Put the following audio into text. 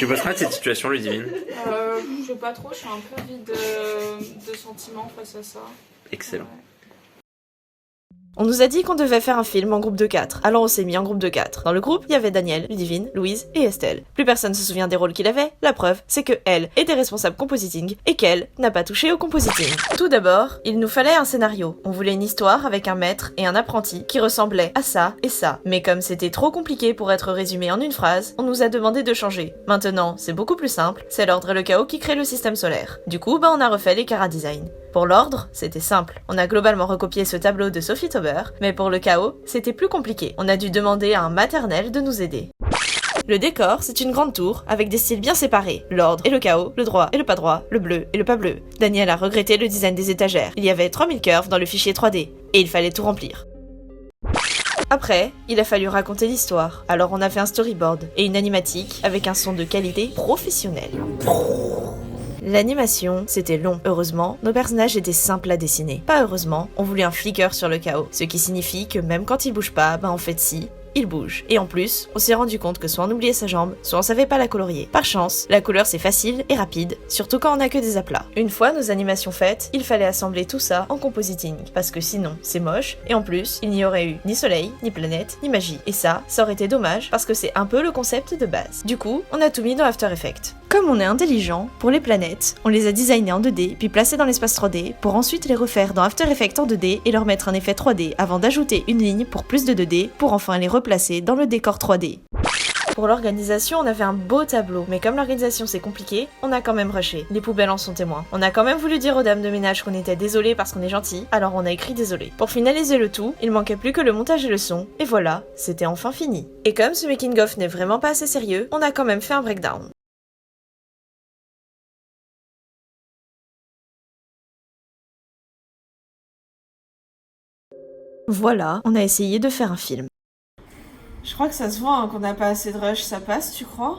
Tu penses quoi de cette situation, Ludivine? Je sais pas trop, je suis un peu vide de sentiments face à ça. Excellent. Ouais. On nous a dit qu'on devait faire un film en groupe de 4, alors on s'est mis en groupe de 4. Dans le groupe, il y avait Daniel, Ludivine, Louise et Estelle. Plus personne se souvient des rôles qu'il avait, la preuve, c'est que elle était responsable compositing et qu'elle n'a pas touché au compositing. Tout d'abord, il nous fallait un scénario. On voulait une histoire avec un maître et un apprenti qui ressemblaient à ça et ça. Mais comme c'était trop compliqué pour être résumé en une phrase, on nous a demandé de changer. Maintenant, c'est beaucoup plus simple, c'est l'ordre et le chaos qui créent le système solaire. Du coup, on a refait les chara-design. Pour l'ordre, c'était simple. On a globalement recopié ce tableau de Sophie Tauber, mais pour le chaos, c'était plus compliqué. On a dû demander à un maternel de nous aider. Le décor, c'est une grande tour, avec des styles bien séparés. L'ordre et le chaos, le droit et le pas droit, le bleu et le pas bleu. Daniel a regretté le design des étagères. Il y avait 3000 curves dans le fichier 3D, et il fallait tout remplir. Après, il a fallu raconter l'histoire. Alors on a fait un storyboard et une animatique avec un son de qualité professionnelle. L'animation, c'était long. Heureusement, nos personnages étaient simples à dessiner. Pas heureusement, on voulait un flicker sur le chaos. Ce qui signifie que même quand il bouge pas, en fait si, il bouge. Et en plus, on s'est rendu compte que soit on oubliait sa jambe, soit on savait pas la colorier. Par chance, la couleur c'est facile et rapide, surtout quand on a que des aplats. Une fois nos animations faites, il fallait assembler tout ça en compositing, parce que sinon, c'est moche, et en plus, il n'y aurait eu ni soleil, ni planète, ni magie. Et ça aurait été dommage, parce que c'est un peu le concept de base. Du coup, on a tout mis dans After Effects. Comme on est intelligent, pour les planètes, on les a designées en 2D, puis placées dans l'espace 3D, pour ensuite les refaire dans After Effects en 2D et leur mettre un effet 3D avant d'ajouter une ligne pour plus de 2D, pour enfin les replacer dans le décor 3D. Pour l'organisation, on avait un beau tableau, mais comme l'organisation c'est compliqué, on a quand même rushé. Les poubelles en sont témoins. On a quand même voulu dire aux dames de ménage qu'on était désolé parce qu'on est gentil, alors on a écrit désolé. Pour finaliser le tout, il manquait plus que le montage et le son, et voilà, c'était enfin fini. Et comme ce making-of n'est vraiment pas assez sérieux, on a quand même fait un breakdown. Voilà, on a essayé de faire un film. Je crois que ça se voit hein, qu'on n'a pas assez de rush, ça passe, tu crois?